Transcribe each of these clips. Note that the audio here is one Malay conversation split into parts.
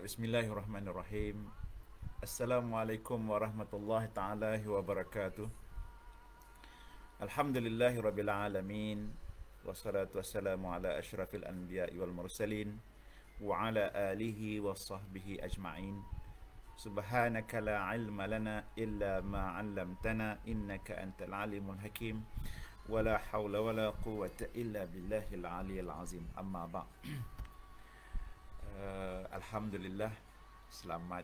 Bismillahirrahmanirrahim. Assalamualaikum warahmatullahi taala wabarakatuh. Alhamdulillahi rabbil alamin. Wassalatu wassalamu ala asyrafil anbiya'i wal mursalin wa ala alihi wa sahbihi ajma'in. Subhanaka la ilma lana illa ma 'allamtana innaka antal alimul hakim. Wala haula wala quwwata illa billahil aliyil azim. Amma ba'. Alhamdulillah, selamat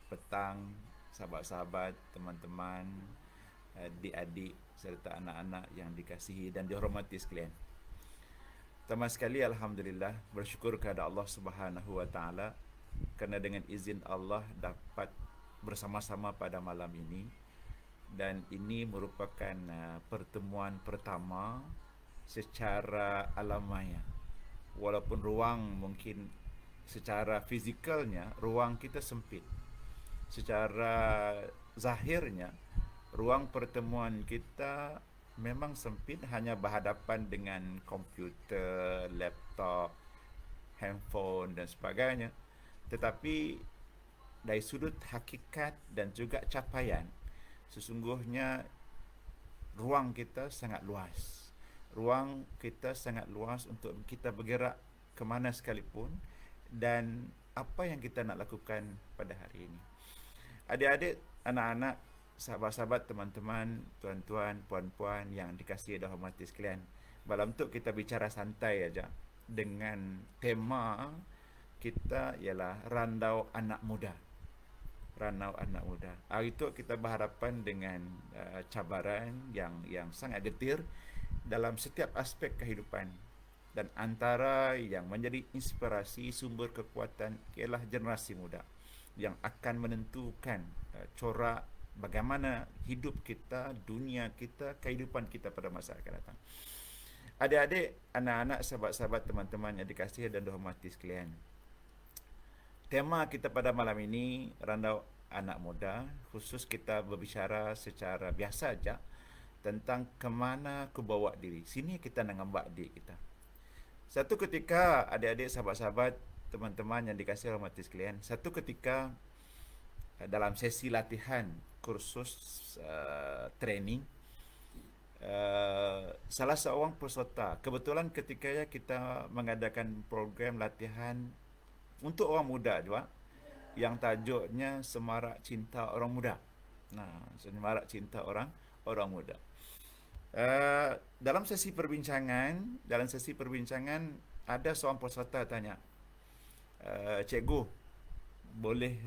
petang sahabat-sahabat, teman-teman, adik-adik serta anak-anak yang dikasihi dan dihormati sekalian. Pertama sekali, alhamdulillah, bersyukur kepada Allah Subhanahu wa taala kerana dengan izin Allah dapat bersama-sama pada malam ini, dan ini merupakan pertemuan pertama secara alamaya. Walaupun ruang mungkin secara fizikalnya ruang kita sempit, secara zahirnya ruang pertemuan kita memang sempit, hanya berhadapan dengan komputer, laptop, handphone dan sebagainya. Tetapi dari sudut hakikat dan juga capaian, sesungguhnya ruang kita sangat luas. Ruang kita sangat luas untuk kita bergerak ke mana sekalipun dan apa yang kita nak lakukan pada hari ini. Adik-adik, anak-anak, sahabat-sahabat, teman-teman, tuan-tuan, puan-puan yang dikasihi dan hormati sekalian, malam tu kita bicara santai aja dengan tema kita ialah Randau Anak Muda. Randau Anak Muda. Hari itu kita berhadapan dengan cabaran yang sangat getir dalam setiap aspek kehidupan, dan antara yang menjadi inspirasi, sumber kekuatan ialah generasi muda yang akan menentukan corak bagaimana hidup kita, dunia kita, kehidupan kita pada masa akan datang. Adik-adik, anak-anak, sahabat-sahabat, teman-teman yang dikasihi dan dihormati sekalian, tema kita pada malam ini Randau Anak Muda. Khusus kita berbicara secara biasa saja tentang kemana aku bawa diri. Sini kita nak ngambak diri kita. Satu ketika, adik-adik, sahabat-sahabat, teman-teman yang dikasihi hormati sekalian, satu ketika dalam sesi latihan kursus training, salah seorang peserta, kebetulan ketika kita mengadakan program latihan untuk orang muda juga, yang tajuknya Semarak Cinta Orang Muda. Semarak Cinta Orang Muda. Dalam sesi perbincangan ada seorang peserta tanya, cikgu, boleh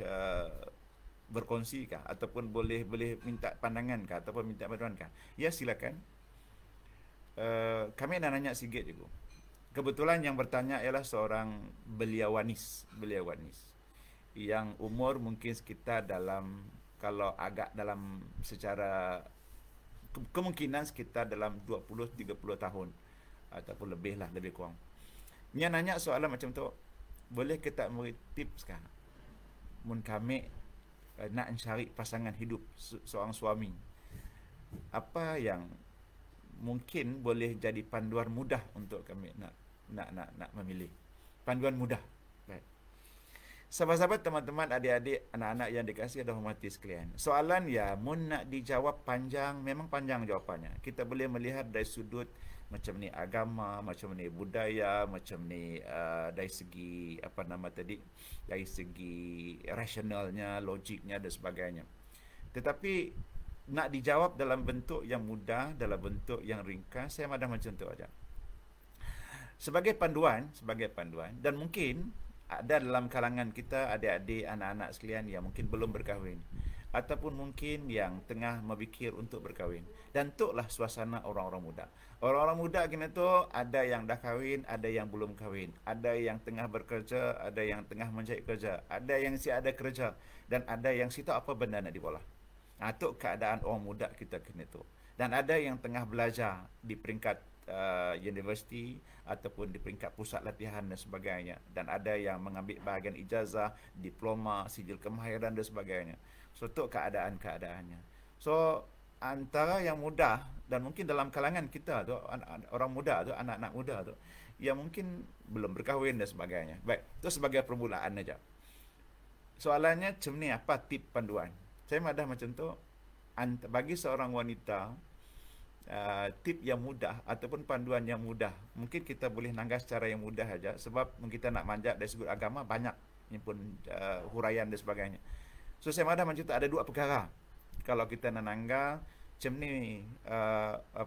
berkongsi kah, ataupun boleh minta pandangan kah, ataupun minta bantuan kah? Ya, silakan. Kami nak nanya sikit, cikgu. Kebetulan yang bertanya ialah seorang beliawanis yang umur mungkin sekitar dalam, kalau agak dalam secara kemungkinan sekitar dalam 20-30 tahun ataupun lebih lah, lebih kurang. Dia nanya soalan macam tu, boleh ke tak beri tips kah mun kami nak cari pasangan hidup, seorang suami, apa yang mungkin boleh jadi panduan mudah untuk kami nak memilih, panduan mudah. Baik. Sahabat-sahabat, teman-teman, adik-adik, anak-anak yang dikasihi dan hormati sekalian, soalan ya mun nak dijawab panjang, memang panjang jawapannya. Kita boleh melihat dari sudut macam ni agama, macam ni budaya, macam ni dari segi dari segi rasionalnya, logiknya dan sebagainya. Tetapi nak dijawab dalam bentuk yang mudah, dalam bentuk yang ringkas, saya madah macam tu aja. Sebagai panduan, dan mungkin ada dalam kalangan kita adik-adik, anak-anak sekalian yang mungkin belum berkahwin, ataupun mungkin yang tengah memikir untuk berkahwin. Dan itulah suasana orang-orang muda. Orang-orang muda kini tu ada yang dah kahwin, ada yang belum kahwin, ada yang tengah bekerja, ada yang tengah mencari kerja, ada yang si ada kerja, dan ada yang si tahu apa benda nak diolah. Itu keadaan orang muda kita kini tu. Dan ada yang tengah belajar di peringkat universiti ataupun di peringkat pusat latihan dan sebagainya, dan ada yang mengambil bahagian ijazah, diploma, sijil kemahiran dan sebagainya. So itu keadaannya. So antara yang muda, dan mungkin dalam kalangan kita tu orang muda tu, anak-anak muda tu yang mungkin belum berkahwin dan sebagainya. Baik, itu sebagai permulaan aja. soalannya macam ni, apa tip panduan? Saya madah macam tu, bagi seorang wanita, tip yang mudah ataupun panduan yang mudah, mungkin kita boleh nanggah secara yang mudah saja, sebab kita nak manjat dari sudut agama banyak ni pun huraian dan sebagainya. So saya madah macam tu, ada dua perkara kalau kita nak nanggah macam ni,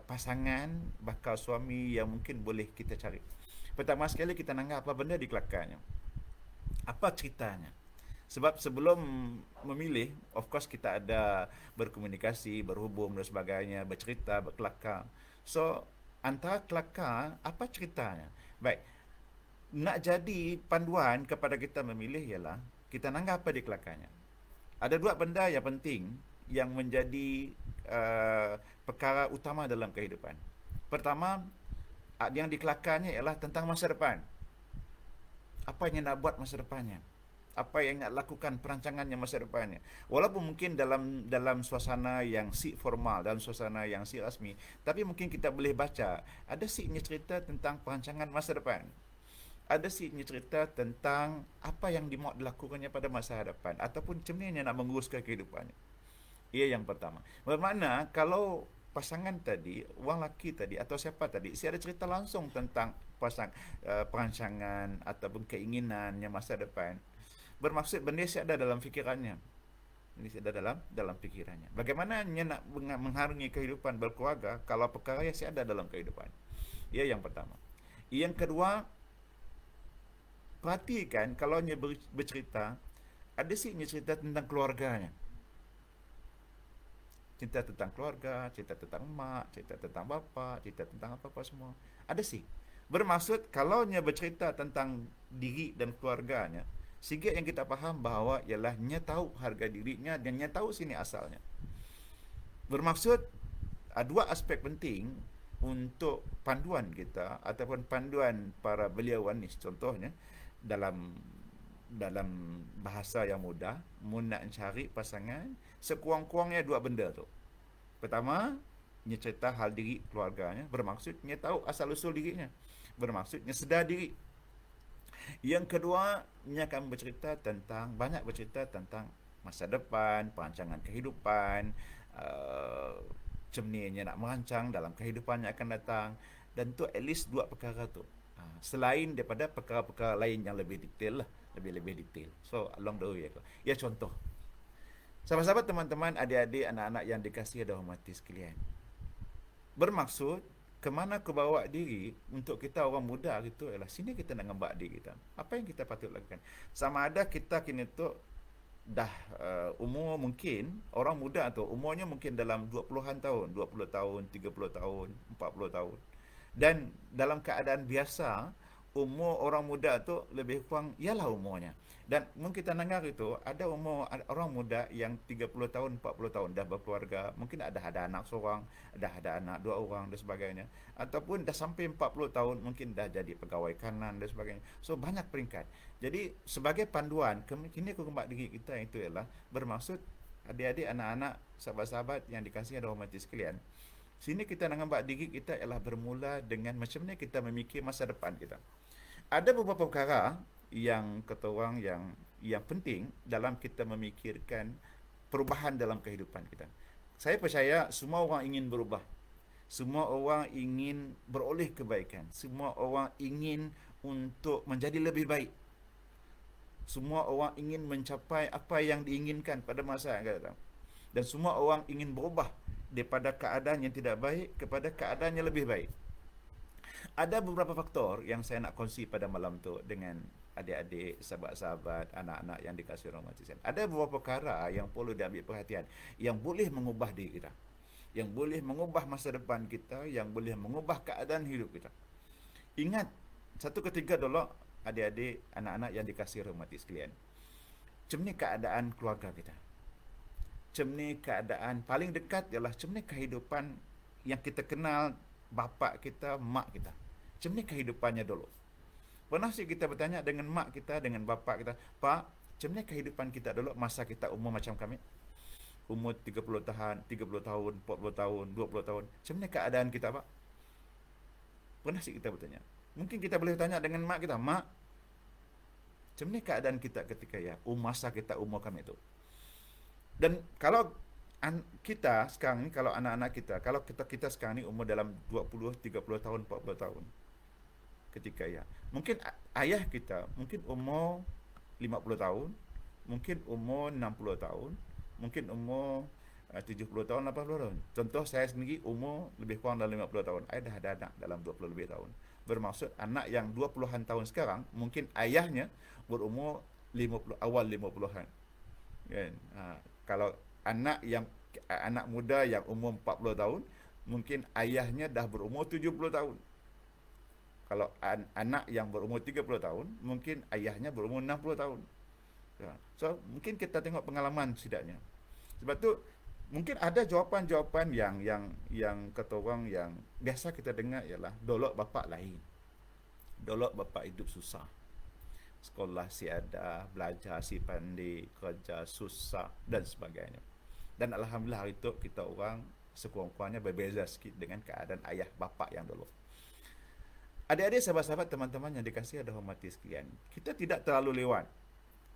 pasangan bakal suami yang mungkin boleh kita cari. Pertama sekali kita nanggah apa benda di kelakarnya, apa ceritanya. Sebab sebelum memilih, of course kita ada berkomunikasi, berhubung dan sebagainya, bercerita, berkelakar. So, antara kelakar, apa ceritanya? Baik, nak jadi panduan kepada kita memilih ialah, kita nanggap apa di kelakarnya. Ada dua benda yang penting yang menjadi perkara utama dalam kehidupan. Pertama, yang dikelakarnya ialah tentang masa depan. Apa yang nak buat masa depannya? Apa yang nak lakukan perancangannya masa depannya. Walaupun mungkin dalam suasana yang si formal, dalam suasana yang si rasmi, tapi mungkin kita boleh baca, ada siknya cerita tentang perancangan masa depan. Ada siknya cerita tentang apa yang dimahu dilakukannya pada masa hadapan, ataupun macam mana nak menguruskan kehidupannya. Ia yang pertama. Bermakna kalau pasangan tadi, orang lelaki tadi atau siapa tadi, saya ada cerita langsung tentang perancangan ataupun keinginannya masa depan, bermaksud benda yang ada dalam fikirannya. Ini ada dalam fikirannya. Bagaimana dia nak mengharungi kehidupan berkeluarga kalau perkara yang ada dalam kehidupan. Ia yang pertama. Yang kedua, perhatikan kalau dia bercerita, ada siknya cerita tentang keluarganya. Cerita tentang keluarga, cerita tentang mak, cerita tentang bapa, cerita tentang apa-apa semua. Ada sih. Bermaksud kalau dia bercerita tentang diri dan keluarganya, sikit yang kita faham bahawa ialah dia tahu harga dirinya dan dia tahu sini asalnya. Bermaksud dua aspek penting untuk panduan kita ataupun panduan para beliauan ni, contohnya dalam bahasa yang mudah, mun nak cari pasangan, sekurang-kurangnya dua benda tu. Pertama, dia cerita hal diri keluarganya, bermaksud dia tahu asal usul dirinya, bermaksud dia sedar diri. Yang kedua, dia akan banyak bercerita tentang masa depan, perancangan kehidupan, macam ni dia nak merancang dalam kehidupan yang akan datang. Dan tu at least dua perkara tu. Selain daripada perkara-perkara lain yang lebih detail lah, lebih detail. So, along the way. Ya, contoh. Sahabat-sahabat, teman-teman, adik-adik, anak-anak yang dikasihi dan hormati sekalian. Bermaksud, kemana aku bawa diri untuk kita orang muda gitu ialah sini kita nak ngembak diri kita. Apa yang kita patut lakukan? Sama ada kita kini tu dah umur mungkin, orang muda tu umurnya mungkin dalam 20-an tahun, 20 tahun, 30 tahun, 40 tahun. Dan dalam keadaan biasa, umur orang muda tu lebih kurang ialah umurnya. Dan mungkin kita dengar itu, ada orang muda yang 30 tahun, 40 tahun dah berkeluarga, mungkin ada anak seorang, ada anak dua orang dan sebagainya. Ataupun dah sampai 40 tahun, mungkin dah jadi pegawai kanan dan sebagainya. So, banyak peringkat. Jadi, sebagai panduan, kini kembali diri kita itu ialah bermaksud adik-adik, anak-anak, sahabat-sahabat yang dikasihi dan hormati sekalian. Sini kita nak ngembak diri kita ialah bermula dengan macam mana kita memikir masa depan kita. Ada beberapa perkara yang kata orang yang penting dalam kita memikirkan perubahan dalam kehidupan kita. Saya percaya semua orang ingin berubah. Semua orang ingin beroleh kebaikan. Semua orang ingin untuk menjadi lebih baik. Semua orang ingin mencapai apa yang diinginkan pada masa yang akan datang. Dan semua orang ingin berubah daripada keadaan yang tidak baik kepada keadaan yang lebih baik. Ada beberapa faktor yang saya nak kongsi pada malam tu dengan adik-adik, sahabat-sahabat, anak-anak yang dikasihi rahmat Tuhan. Ada beberapa perkara yang perlu diambil perhatian, yang boleh mengubah diri kita, yang boleh mengubah masa depan kita, yang boleh mengubah keadaan hidup kita. Ingat, satu ketiga dulu, adik-adik, anak-anak yang dikasihi rahmat sekalian. Macam ni keadaan keluarga kita. Macam ni keadaan paling dekat ialah macam ni kehidupan yang kita kenal bapa kita, mak kita. Macam ni kehidupannya dulu. Pernah sih kita bertanya dengan mak kita, dengan bapa kita, Pak, macam ni kehidupan kita dulu masa kita umur macam kami? Umur 30 tahun, 40 tahun, 20 tahun. Macam ni keadaan kita, Pak? Pernah sih kita bertanya. Mungkin kita boleh tanya dengan mak kita, Mak, Macam ni keadaan kita ketika ya, masa kita umur kami itu. Dan kalau kita sekarang ni, kalau anak-anak kita, kalau kita sekarang ni umur dalam 20, 30 tahun, 40 tahun ketika ya. Mungkin ayah kita mungkin umur 50 tahun, mungkin umur 60 tahun, mungkin umur 70 tahun, 80 tahun. Contoh saya sendiri umur lebih kurang dalam 50 tahun. Saya dah ada anak dalam 20 lebih tahun. Bermaksud anak yang 20-an tahun sekarang, mungkin ayahnya berumur 50, awal 50-an. Kan? Kalau anak muda yang umur 40 tahun, mungkin ayahnya dah berumur 70 tahun. Kalau anak yang berumur 30 tahun, mungkin ayahnya berumur 60 tahun. So, mungkin kita tengok pengalaman setidaknya. Sebab tu mungkin ada jawapan-jawapan yang kata orang yang biasa kita dengar ialah dolok bapak lain. Dolok bapak hidup susah. Sekolah si ada, belajar si pandai, kerja susah dan sebagainya. Dan alhamdulillah hari itu kita orang sekurang-kurangnya berbeza sikit dengan keadaan ayah bapak yang dulu. Adik-adik, sahabat-sahabat, teman-teman yang dikasihi dan hormati sekalian, kita tidak terlalu lewat.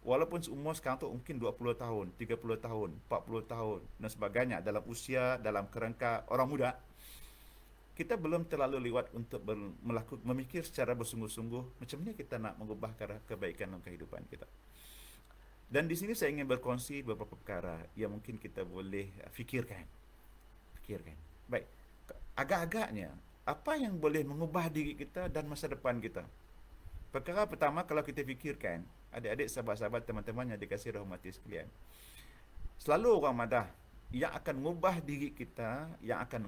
Walaupun umur sekarang tu mungkin 20 tahun, 30 tahun, 40 tahun dan sebagainya, dalam usia, dalam kerangka orang muda, kita belum terlalu lewat untuk memikir secara bersungguh-sungguh macam mana kita nak mengubah kebaikan dalam kehidupan kita. Dan di sini saya ingin berkongsi beberapa perkara yang mungkin kita boleh fikirkan. Baik, agak-agaknya apa yang boleh mengubah diri kita dan masa depan kita? Perkara pertama, kalau kita fikirkan, adik-adik, sahabat-sahabat, teman-teman yang dikasihi rahmati sekalian, selalu orang madah yang akan mengubah diri kita, yang akan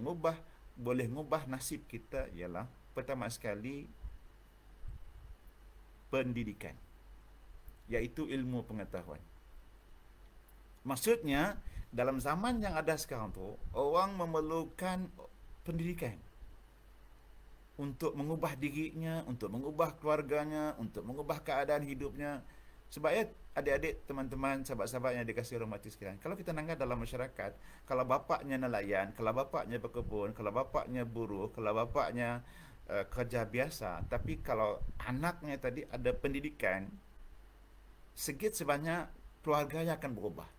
boleh mengubah nasib kita ialah pertama sekali pendidikan, iaitu ilmu pengetahuan. Maksudnya, dalam zaman yang ada sekarang tu, orang memerlukan pendidikan untuk mengubah dirinya, untuk mengubah keluarganya, untuk mengubah keadaan hidupnya. Sebab ya, adik-adik, teman-teman, sahabat-sahabat yang dikasihi rahmati sekalian, kalau kita nanggap dalam masyarakat, kalau bapaknya nelayan, kalau bapaknya berkebun, kalau bapaknya buruh, kalau bapaknya kerja biasa, tapi kalau anaknya tadi ada pendidikan, sedikit sebanyak keluarga yang akan berubah.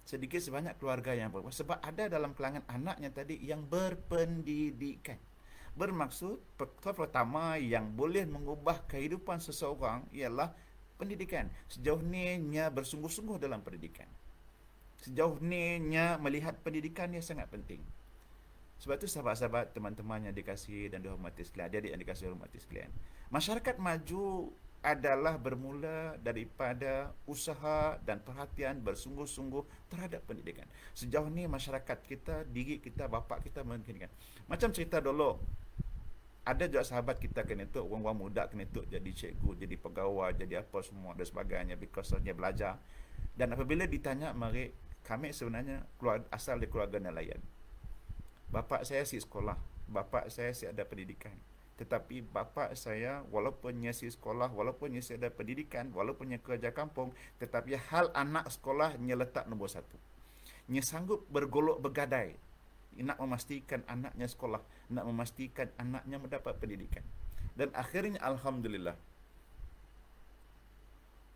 Sedikit sebanyak keluarga yang berubah. Sebab ada dalam kalangan anaknya tadi yang berpendidikan. Bermaksud, pertama yang boleh mengubah kehidupan seseorang ialah pendidikan. Sejauh ni nya bersungguh-sungguh dalam pendidikan. Sejauh ni nya melihat pendidikan yang sangat penting. Sebab tu sahabat-sahabat, teman-teman yang dikasihi dan dihormati sekalian, adik-adik yang dikasihi dan dihormati sekalian, masyarakat maju adalah bermula daripada usaha dan perhatian bersungguh-sungguh terhadap pendidikan. Sejauh ni masyarakat kita, diri kita, bapa kita mendidikan. Macam cerita dulu, ada juga sahabat kita kena tu, orang-orang muda kena tu jadi cikgu, jadi pegawai, jadi apa semua dan sebagainya because dia belajar. Dan apabila ditanya, kami sebenarnya asal dari keluarga nelayan. Bapa saya si sekolah, bapa saya si ada pendidikan. Tetapi bapa saya walaupun dia si sekolah, walaupun dia si ada pendidikan, walaupun dia kerja kampung, tetapi hal anak sekolah dia letak nombor satu. Dia sanggup bergolok bergadai nak memastikan anaknya sekolah, nak memastikan anaknya mendapat pendidikan. Dan akhirnya alhamdulillah,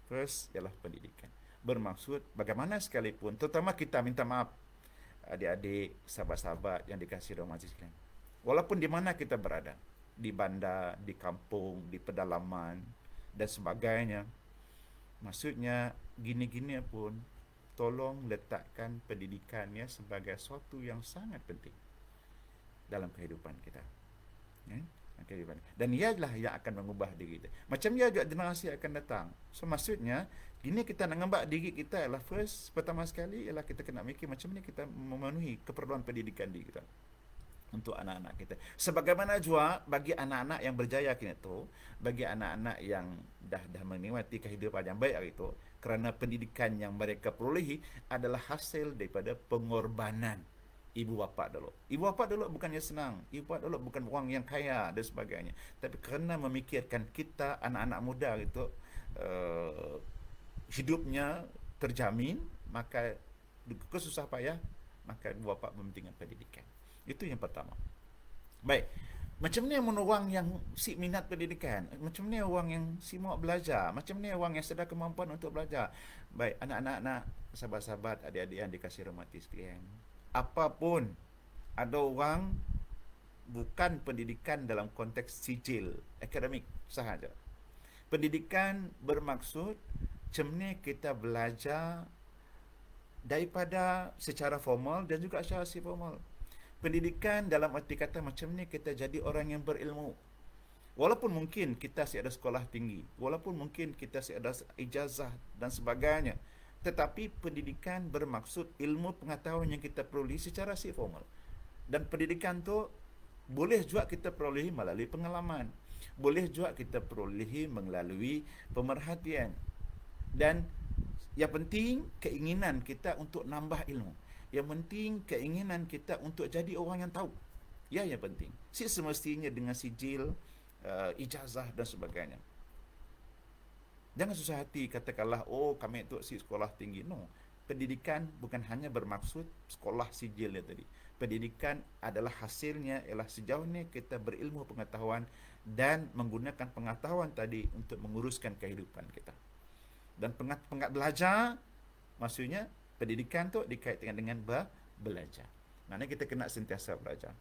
first ialah pendidikan. Bermaksud bagaimana sekalipun, terutama kita minta maaf adik-adik, sahabat-sahabat yang dikasihi rahmat sekalian, walaupun di mana kita berada, di bandar, di kampung, di pedalaman dan sebagainya, maksudnya gini-gini pun tolong letakkan pendidikannya sebagai sesuatu yang sangat penting dalam kehidupan kita. Dan ialah yang akan mengubah diri kita. Macam ia juga generasi akan datang. So maksudnya, gini kita nak ngembak diri kita ialah first, pertama sekali ialah kita kena mikir macam mana kita memenuhi keperluan pendidikan diri kita untuk anak-anak kita. Sebagaimana juga bagi anak-anak yang berjaya kini tu, bagi anak-anak yang dah menikmati kehidupan yang baik hari itu, kerana pendidikan yang mereka perolehi adalah hasil daripada pengorbanan ibu bapa dulu. Ibu bapa dulu bukannya senang, ibu bapa dulu bukan orang yang kaya dan sebagainya, tapi kerana memikirkan kita anak-anak muda itu hidupnya terjamin, maka kesusah payah, maka ibu bapa mementingkan pendidikan. Itu yang pertama. Baik, Macam ni orang yang si minat pendidikan, macam ni orang yang si mau belajar, macam ni orang yang sedar kemampuan untuk belajar. Baik, anak-anak, sahabat-sahabat, adik-adik yang dikasihi rahmati sekalian. Apapun, ada orang bukan pendidikan dalam konteks sijil akademik sahaja. Pendidikan bermaksud macam ni kita belajar daripada secara formal dan juga secara si formal. Pendidikan dalam arti kata macam ni kita jadi orang yang berilmu. Walaupun mungkin kita si ada sekolah tinggi, walaupun mungkin kita si ada ijazah dan sebagainya, tetapi pendidikan bermaksud ilmu pengetahuan yang kita peroleh secara si formal. Dan pendidikan tu boleh juga kita perolehi melalui pengalaman. Boleh juga kita perolehi melalui pemerhatian. Dan yang penting keinginan kita untuk nambah ilmu. Yang penting keinginan kita untuk jadi orang yang tahu. Ya, yang penting. Si semestinya dengan sijil, ijazah dan sebagainya. Jangan susah hati katakanlah, oh kami itu si sekolah tinggi. No. Pendidikan bukan hanya bermaksud sekolah sijilnya tadi. Pendidikan adalah hasilnya ialah sejauh ni kita berilmu pengetahuan dan menggunakan pengetahuan tadi untuk menguruskan kehidupan kita. Dan belajar maksudnya pendidikan tu dikaitkan dengan belajar. Maknanya kita kena sentiasa belajar.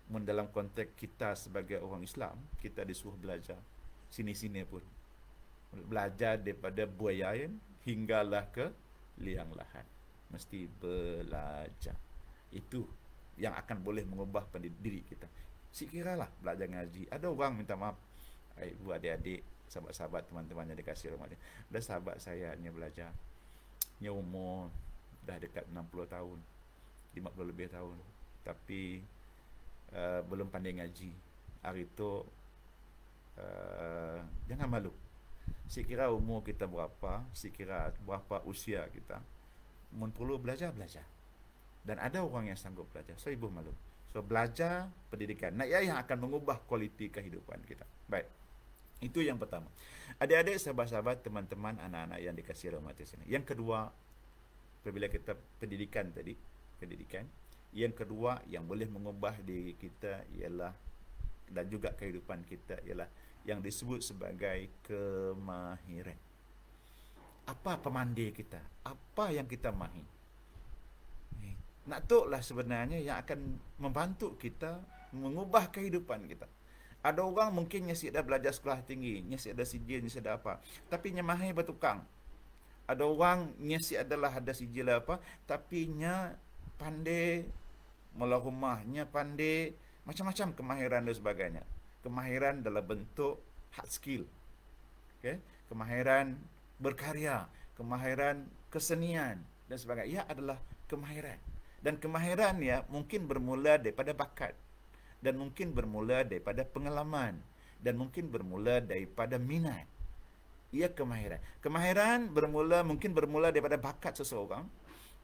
Dalam konteks kita sebagai orang Islam, kita disuruh belajar sini-sini pun. Belajar daripada buayain hinggalah ke liang lahat. Mesti belajar. Itu yang akan boleh mengubah diri kita. Sikiralah belajar ngaji. Ada orang minta maaf, ibu adik-adik, sahabat-sahabat, teman-teman yang dikasihi rahmat. Ada sahabat saya ni belajar. Nya umur dah dekat 60 tahun, 50 lebih tahun. Tapi belum pandai ngaji. Hari tu jangan malu. Sekira umur kita berapa, sekira berapa usia kita, mun perlu belajar. Dan ada orang yang sanggup belajar. So ibu malu. So belajar pendidikan. Nah, ia yang akan mengubah kualiti kehidupan kita. Baik. Itu yang pertama. Adik-adik, sahabat-sahabat, teman-teman, anak-anak yang dikasihi rahmat sini. Yang kedua, apabila kita pendidikan tadi, pendidikan. Yang kedua yang boleh mengubah diri kita ialah dan juga kehidupan kita ialah yang disebut sebagai kemahiran. Apa pemandai kita? Apa yang kita mahi? Nak tuklah sebenarnya yang akan membantu kita mengubah kehidupan kita. Ada orang mungkin nyasi dah belajar sekolah tinggi, nyasi ada sijil, nyasi ada apa, tapi nya mahir bertukang. Ada orang nyasi adalah ada sijil apa, tapi nya pandai mula rumahnya, pandai macam-macam kemahiran dan sebagainya. Kemahiran dalam bentuk hard skill. Okay? Kemahiran berkarya, kemahiran kesenian dan sebagainya. Ia adalah kemahiran. Dan kemahiran ya mungkin bermula daripada bakat, dan mungkin bermula daripada pengalaman, dan mungkin bermula daripada minat. Ia kemahiran. Kemahiran mungkin bermula daripada bakat seseorang.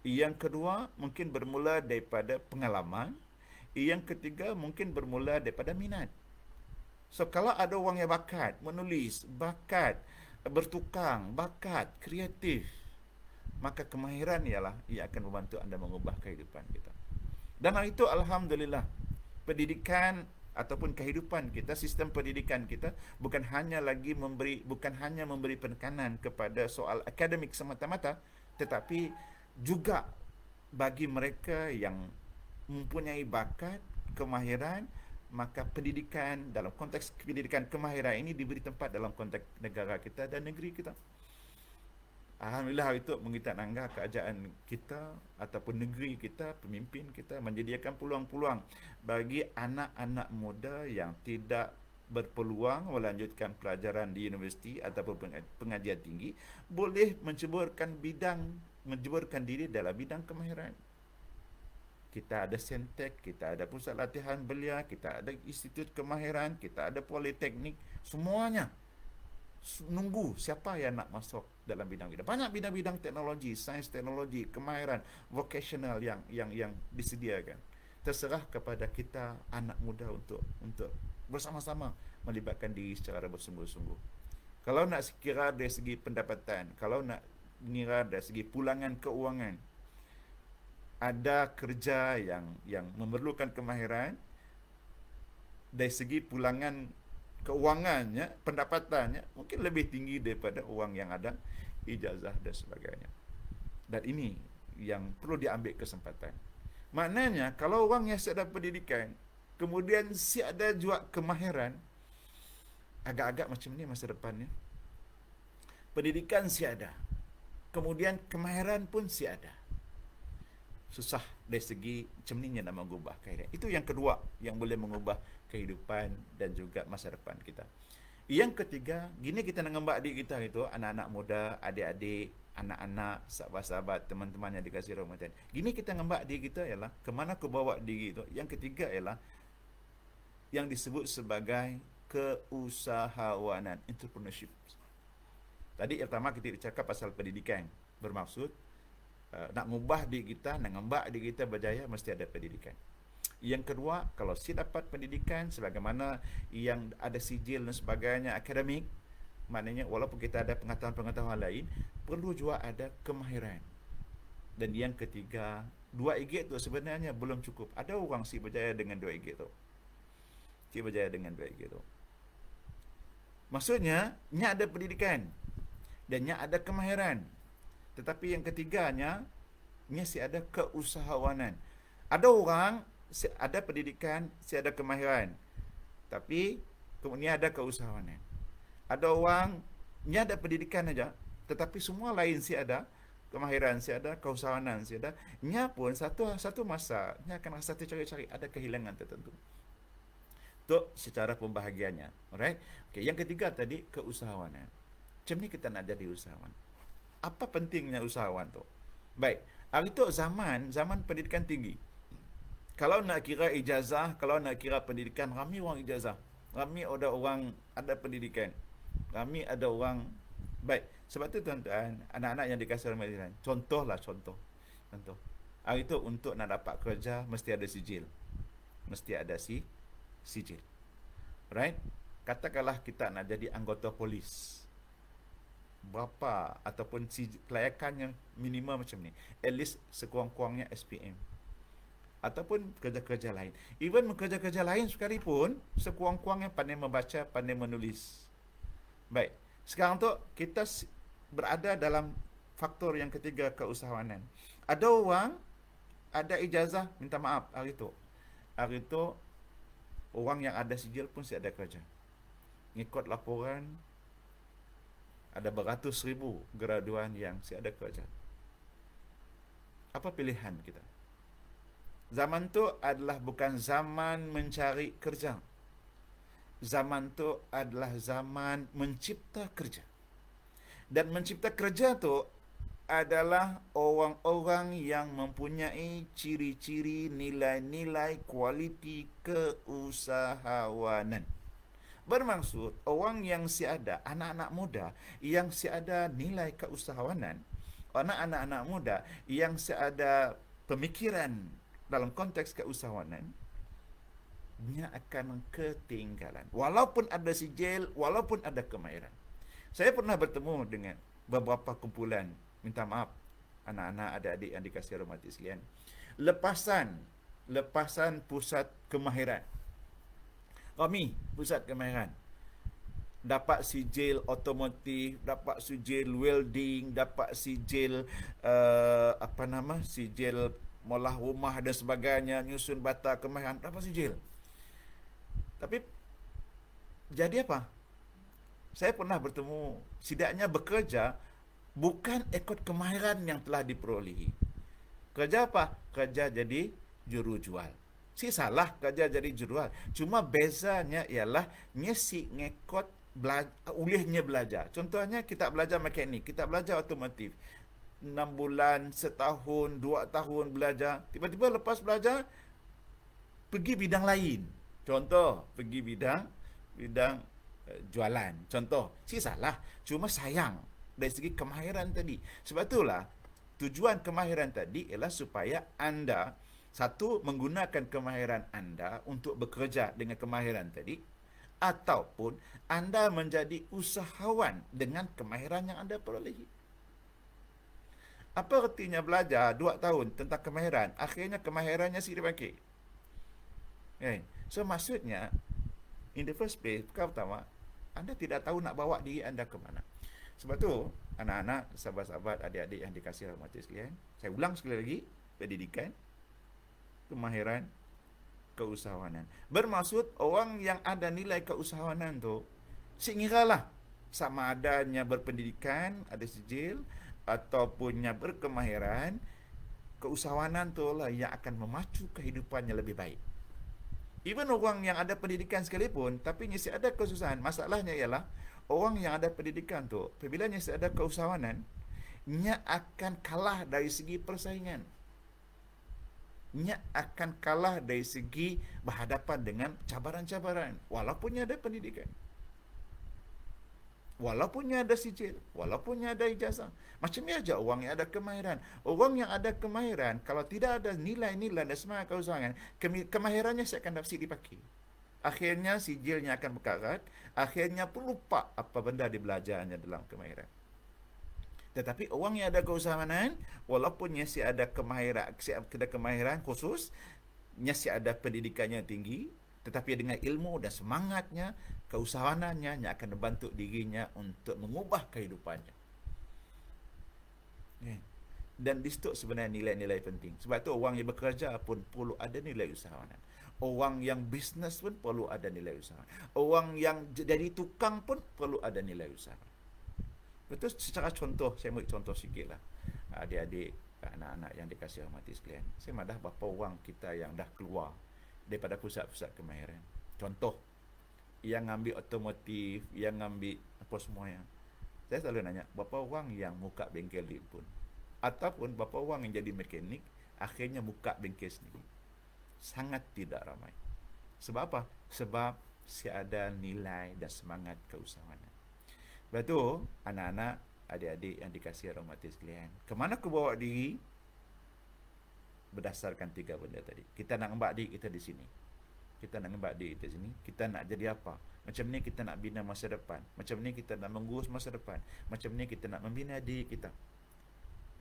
Yang kedua mungkin bermula daripada pengalaman. Yang ketiga mungkin bermula daripada minat. So kalau ada orang yang bakat menulis, bakat bertukang, bakat kreatif, maka kemahiran ialah ia akan membantu anda mengubah kehidupan kita. Dan hal itu alhamdulillah, pendidikan ataupun kehidupan kita, sistem pendidikan kita bukan hanya memberi penekanan kepada soal akademik semata-mata, tetapi juga bagi mereka yang mempunyai bakat, kemahiran, maka pendidikan dalam konteks pendidikan kemahiran ini diberi tempat dalam konteks negara kita dan negeri kita. Alhamdulillah itu mengikat nangga keadaan kita ataupun negeri kita, pemimpin kita menyediakan peluang-peluang bagi anak-anak muda yang tidak berpeluang melanjutkan pelajaran di universiti ataupun pengajian tinggi boleh menceburkan diri dalam bidang kemahiran. Kita ada Sentek, kita ada pusat latihan belia, kita ada institut kemahiran, kita ada politeknik, semuanya nunggu siapa yang nak masuk dalam bidang-bidang. Banyak bidang-bidang teknologi, sains teknologi, kemahiran, vocational yang disediakan. Terserah kepada kita anak muda untuk bersama-sama melibatkan diri secara bersungguh-sungguh. Kalau nak kira dari segi pendapatan, kalau nak mengira dari segi pulangan keuangan, ada kerja yang memerlukan kemahiran, dari segi pulangan keuangannya, pendapatannya mungkin lebih tinggi daripada orang yang ada ijazah dan sebagainya. Dan ini yang perlu diambil kesempatan. Maknanya kalau orang yang ada pendidikan kemudian si ada juga kemahiran, agak-agak macam ni masa depannya. Pendidikan si ada, kemudian kemahiran pun si ada. Susah dari segi macam ni yang nak mengubah keadaan. Itu yang kedua yang boleh mengubah kehidupan dan juga masa depan kita. Yang ketiga, gini kita nak ngembak diri kita itu, anak-anak muda, adik-adik, anak-anak, sahabat-sahabat, teman-teman yang dikasihi rahmatan. Gini kita ngembak diri kita ialah, kemana aku bawa diri itu. Yang ketiga ialah, yang disebut sebagai keusahawanan, entrepreneurship. Tadi yang pertama kita cakap pasal pendidikan. Bermaksud, nak ngubah diri kita, nak ngembak diri kita berjaya, mesti ada pendidikan. Yang kedua, kalau si dapat pendidikan sebagaimana yang ada sijil dan sebagainya akademik, maknanya walaupun kita ada pengetahuan-pengetahuan lain, perlu juga ada kemahiran. Dan yang ketiga, 2 EG tu sebenarnya belum cukup. Ada orang si berjaya dengan 2 EG tu. Si berjaya dengan 2 EG tu. Maksudnya, nya ada pendidikan dan nya ada kemahiran. Tetapi yang ketiganya, nya si ada keusahawanan. Ada orang ada pendidikan, si ada kemahiran, tapi kemudian ada keusahawanan. Ada orang nya ada pendidikan aja, tetapi semua lain si ada kemahiran, si ada keusahawanan, si ada. Nya pun satu masa nya akan rasa tercari-cari, ada kehilangan tertentu. Itu secara pembahagiannya. Alright? Okay, yang ketiga tadi keusahawanan. Macam ni kita nak jadi usahawan. Apa pentingnya usahawan tu? Baik, hari tu zaman pendidikan tinggi. Kalau nak kira ijazah, kalau nak kira pendidikan, ramai orang ijazah. Ramai ada orang ada pendidikan. Ramai ada orang baik. Sebab tu tuan-tuan, anak-anak yang dikasih rahmat Tuhan, contoh. Hari tu untuk nak dapat kerja mesti ada sijil. Mesti ada sijil. Right? Katakanlah kita nak jadi anggota polis. Berapa ataupun kelayakannya minimum macam ni. At least sekurang-kurangnya SPM. Ataupun kerja-kerja lain. Even kerja-kerja lain sekalipun, sekurang-kurangnya pandai membaca, pandai menulis. Baik, sekarang tu kita berada dalam faktor yang ketiga, keusahawanan. Ada orang, ada ijazah, minta maaf hari tu. Hari tu, orang yang ada sijil pun si ada kerja. Ngikut laporan, ada beratus ribu graduan yang si ada kerja. Apa pilihan kita? Zaman tu adalah bukan zaman mencari kerja. Zaman tu adalah zaman mencipta kerja. Dan mencipta kerja tu adalah orang-orang yang mempunyai ciri-ciri, nilai-nilai, kualiti keusahawanan. Bermaksud, orang yang si ada, anak-anak muda yang si ada nilai keusahawanan, anak-anak muda yang si ada pemikiran dalam konteks keusahawanan, dia akan ketinggalan. Walaupun ada sijil, walaupun ada kemahiran. Saya pernah bertemu dengan beberapa kumpulan, minta maaf, anak-anak, adik-adik yang dikasihi rahmati sekalian. Lepasan pusat kemahiran. Kami, pusat kemahiran. Dapat sijil otomotif, dapat sijil welding, dapat sijil sijil molah rumah dan sebagainya, nyusun bata kemahiran, dapat sijil. Tapi jadi apa? Saya pernah bertemu, setidaknya bekerja bukan ikut kemahiran yang telah diperolehi. Kerja apa? Kerja jadi juru jual. Si salah kerja jadi juru jual. Cuma bezanya ialah si ngikut ulihnya belajar. Contohnya kita belajar mekanik, kita belajar otomotif. 6 bulan, setahun, 2 tahun belajar. Tiba-tiba lepas belajar, pergi bidang lain. Contoh, pergi bidang jualan. Contoh, si salah. Cuma sayang dari segi kemahiran tadi. Sebab itulah, tujuan kemahiran tadi ialah supaya anda, satu, menggunakan kemahiran anda untuk bekerja dengan kemahiran tadi, ataupun anda menjadi usahawan dengan kemahiran yang anda perolehi. Apa artinya belajar 2 tahun tentang kemahiran, akhirnya kemahirannya si dipakai? Okay. So maksudnya, In the first place, pertama, anda tidak tahu nak bawa diri anda ke mana. Sebab tu, anak-anak, sahabat-sahabat, adik-adik yang dikasihi rahmati sekalian, saya ulang sekali lagi, pendidikan, kemahiran, keusahawanan. Bermaksud orang yang ada nilai keusahawanan tu, sekiralah sama adanya berpendidikan, ada sijil, ataupun berkemahiran, keusahawanan tu lah yang akan memacu kehidupannya lebih baik. Even orang yang ada pendidikan sekalipun, tapi masih ada kesusahan. Masalahnya ialah, orang yang ada pendidikan tu, apabila masih ada keusahawanan, nya akan kalah dari segi persaingan. Nya akan kalah dari segi berhadapan dengan cabaran-cabaran. Walaupun nya ada pendidikan. Walaupun ada sijil, walaupun ada ijazah. Macam ni aja orang yang ada kemahiran. Orang yang ada kemahiran, kalau tidak ada nilai-nilai dan semangat keusahawanan, kemahirannya saya akan dapat dipakai. Akhirnya sijilnya akan berkarat, akhirnya pun lupa apa benda dibelajarnya dalam kemahiran. Tetapi orang yang ada keusahawanan, walaupun masih ada kemahiran khusus, masih ada pendidikannya tinggi, tetapi dengan ilmu dan semangatnya, keusahawanannya yang akan membantu dirinya untuk mengubah kehidupannya. Dan di situ sebenarnya nilai-nilai penting. Sebab tu orang yang bekerja pun perlu ada nilai usahawanan. Orang yang bisnes pun perlu ada nilai usaha. Orang yang jadi tukang pun perlu ada nilai usaha. Betul, secara contoh, saya ambil contoh sikit lah. Adik-adik, anak-anak yang dikasihi rahmati sekalian. Saya madah berapa orang kita yang dah keluar daripada pusat-pusat kemahiran. Contoh, yang ambil otomotif, yang ambil apa semuanya. Saya selalu nanya, berapa orang yang buka bengkel lift pun? Ataupun berapa orang yang jadi mekanik, akhirnya buka bengkel sendiri? Sangat tidak ramai. Sebab apa? Sebab ada nilai dan semangat keusahawanan. Sebab tu, anak-anak, adik-adik yang dikasihi rahmati sekalian, kemana aku bawa diri? Berdasarkan 3 benda tadi. Kita nak ngembak diri kita di sini. Kita nak ngembak diri kita di sini. Kita nak jadi apa? Macam ni kita nak bina masa depan. Macam ni kita nak mengurus masa depan. Macam ni kita nak membina diri kita.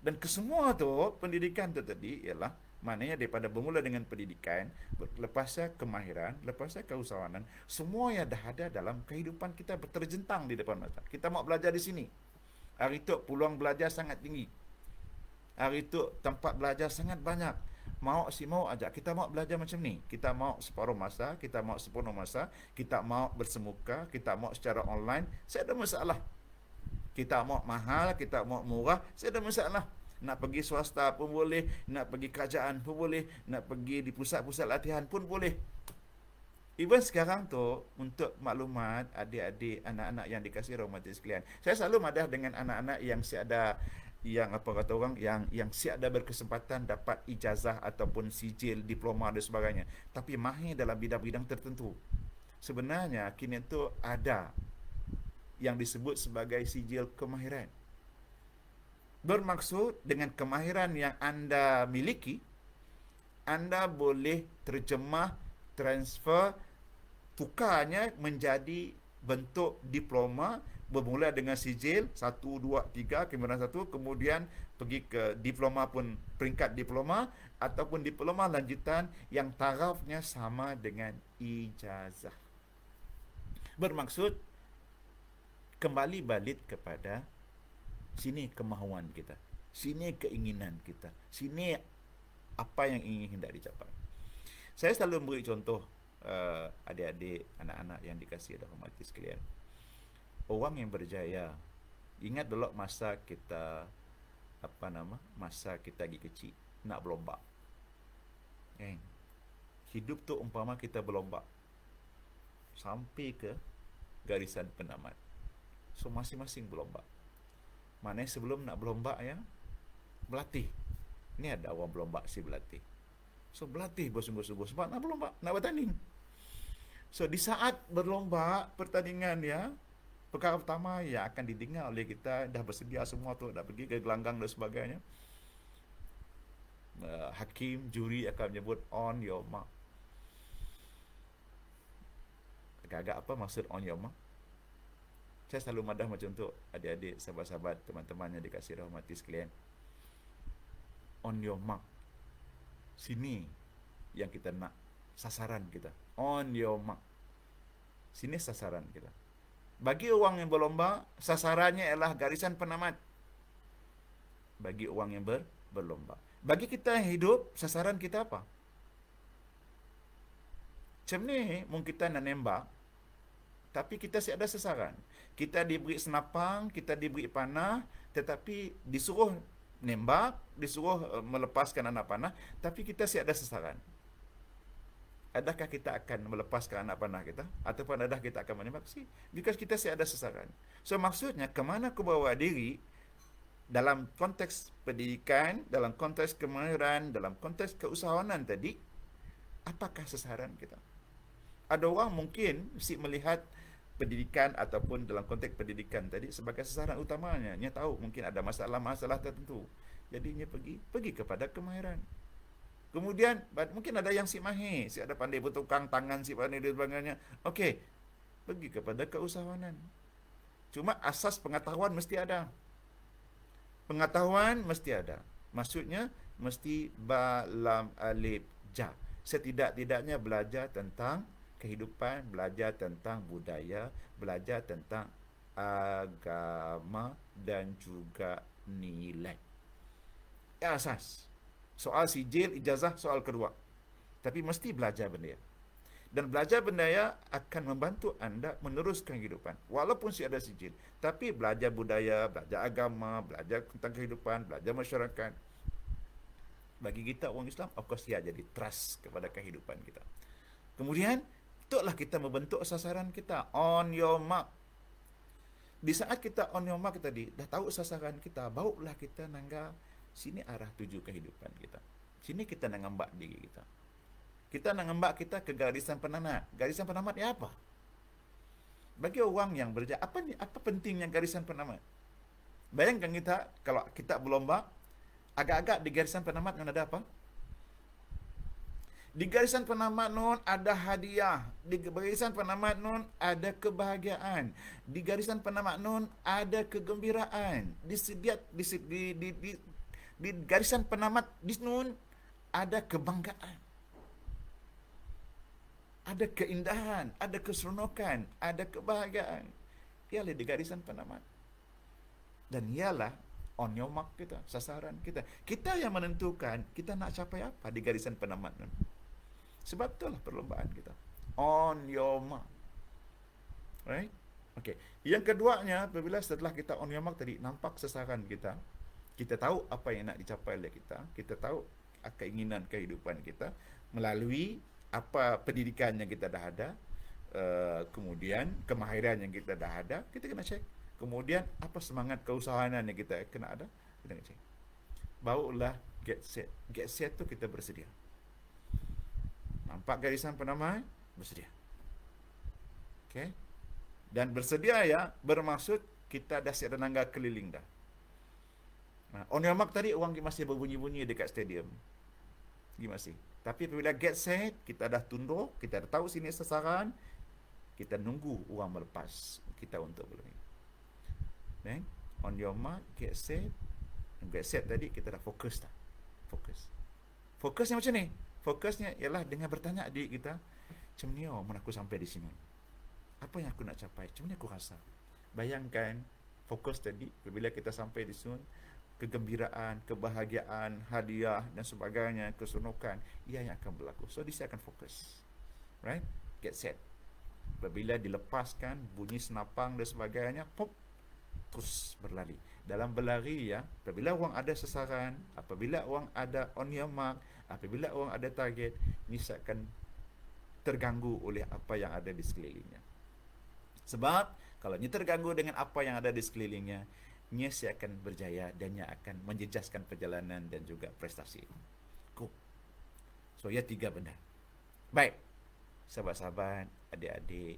Dan kesemua tu, pendidikan tu tadi ialah, maknanya daripada bermula dengan pendidikan, lepasnya kemahiran, lepasnya keusahawanan, semua yang dah ada dalam kehidupan kita berterjentang di depan mata. Kita mau belajar di sini. Hari tu peluang belajar sangat tinggi. Hari itu tempat belajar sangat banyak. Mau ajak. Kita mau belajar macam ni. Kita mau separuh masa, kita mau sepenuh masa, kita mau bersemuka, kita mau secara online. Saya ada masalah. Kita mau mahal, kita mau murah, saya ada masalah. Nak pergi swasta pun boleh, nak pergi kerajaan pun boleh, nak pergi di pusat-pusat latihan pun boleh. Even sekarang tu, untuk maklumat adik-adik, anak-anak yang dikasihi rahmati sekalian, saya selalu madah dengan anak-anak yang ada, yang apa kata orang, yang ada berkesempatan dapat ijazah ataupun sijil, diploma dan sebagainya, tapi mahir dalam bidang-bidang tertentu. Sebenarnya kini tu ada yang disebut sebagai sijil kemahiran. Bermaksud dengan kemahiran yang anda miliki, anda boleh terjemah, transfer, tukarnya menjadi bentuk diploma, bermula dengan sijil 1, 2, 3, kemudian 1, kemudian pergi ke diploma pun peringkat diploma, ataupun diploma lanjutan yang tarafnya sama dengan ijazah. Bermaksud kembali balik kepada sini kemahuan kita, sini keinginan kita, sini apa yang ingin hendak dicapai. Saya selalu memberi contoh adik-adik, anak-anak yang dikasihi dan hormati sekalian. Orang yang berjaya, ingat dulu masa kita masa kita lagi kecil nak berlomba. Hidup tu umpama kita berlomba sampai ke garisan penamat. So masing-masing berlomba. Maknanya sebelum nak berlomba ya, berlatih. Ni ada orang berlomba si berlatih. So berlatih bersungguh-sungguh sebab nak berlomba, nak bertanding. So di saat berlomba pertandingan ya, perkara pertama yang akan didengar oleh kita, dah bersedia semua tu, dah pergi ke gelanggang dan sebagainya. Hakim, juri akan menyebut on your mark. Agak-agak apa maksud on your mark? Saya selalu madah macam tu, adik-adik, sahabat-sahabat, teman-teman yang dikasihi rahmati sekalian. On your mark. Sini yang kita nak, sasaran kita. On your mark. Sini sasaran kita. Bagi orang yang berlomba, sasarannya ialah garisan penamat. Bagi orang yang berlomba. Bagi kita yang hidup, sasaran kita apa? Macam ni, mungkin kita nak nembak, tapi kita ada sasaran. Kita diberi senapang, kita diberi panah, tetapi disuruh nembak, disuruh melepaskan anak panah, tapi kita ada sasaran. Adakah kita akan melepaskan anak panah kita? Ataupun adakah kita akan menembak? Because kita ada sasaran. So maksudnya, kemana aku bawa diri, dalam konteks pendidikan, dalam konteks kemahiran, dalam konteks keusahawanan tadi, apakah sasaran kita? Ada orang mungkin mesti melihat pendidikan ataupun dalam konteks pendidikan tadi sebagai sasaran utamanya. Dia tahu mungkin ada masalah-masalah tertentu. Jadi dia pergi kepada kemahiran. Kemudian mungkin ada yang si mahir, si ada pandai bertukang tangan, si pandai dan sebagainya. Okey, pergi kepada keusahawanan. Cuma asas pengetahuan mesti ada. Pengetahuan mesti ada. Maksudnya mesti ba lam alif ja. Setidak-tidaknya belajar tentang kehidupan, belajar tentang budaya, belajar tentang agama dan juga nilai. Asas. Soal sijil, ijazah, soal kedua. Tapi mesti belajar benda. Dan belajar benda akan membantu anda meneruskan kehidupan. Walaupun ada sijil. Tapi belajar budaya, belajar agama, belajar tentang kehidupan, belajar masyarakat. Bagi kita orang Islam, of course, jadi trust kepada kehidupan kita. Kemudian, itulah kita membentuk sasaran kita. On your mark. Di saat kita on your mark tadi, dah tahu sasaran kita, barulah kita nangga sini arah tuju kehidupan kita. Sini kita nak ngambak diri kita. Kita nak ngambak kita ke garisan penamat. Garisan penamat ni apa? Bagi orang yang berjaya, apa pentingnya garisan penamat? Bayangkan kita, kalau kita berlomba, agak-agak di garisan penamat nun ada apa? Di garisan penamat nun ada hadiah. Di garisan penamat nun ada kebahagiaan. Di garisan penamat nun ada kegembiraan. Di garisan penamat di nun ada kebanggaan. Ada keindahan, ada keseronokan, ada kebahagiaan. Ialah di garisan penamat. Dan ialah on your mark kita, sasaran kita. Kita yang menentukan kita nak capai apa di garisan penamat nun. Sebab itulah perlombaan kita. On your mark. Right? Okay. Yang keduanya, apabila setelah kita on your mark tadi, nampak sasaran kita, kita tahu apa yang nak dicapai oleh kita, kita tahu keinginan kehidupan kita melalui apa pendidikan yang kita dah ada, kemudian kemahiran yang kita dah ada, kita kena cek. Kemudian apa semangat keusahawanan yang kita kena ada, kita kena cek. Barulah get set. Get set tu kita bersedia. Nampak garisan penamat, bersedia. Okay? Dan bersedia bermaksud kita dah siap nangga keliling dah. On your mark tadi orang masih berbunyi-bunyi dekat stadium. Masih. Tapi apabila get set, kita dah tunduk, kita dah tahu sini sasaran, kita nunggu orang melepas kita untuk berlari. Then, on your mark, get set. Get set tadi kita dah fokus dah. Fokus. Fokusnya macam ni. Fokusnya ialah dengan bertanya diri kita, macam ni mana aku sampai di sini? Apa yang aku nak capai? Macam ni aku rasa? Bayangkan fokus tadi, bila kita sampai di sini, kegembiraan, kebahagiaan, hadiah dan sebagainya, keseronokan, ia yang akan berlaku. So, dia akan fokus. Right? Get set. Apabila dilepaskan, bunyi senapang dan sebagainya, pop, terus berlari. Dalam berlari apabila orang ada sasaran, apabila orang ada on your mark, apabila orang ada target, ini akan terganggu oleh apa yang ada di sekelilingnya. Sebab, kalau ini terganggu dengan apa yang ada di sekelilingnya, ia akan berjaya dan ia akan menjejaskan perjalanan dan juga prestasi. Cool. So, tiga benda. Baik. Sahabat-sahabat, adik-adik,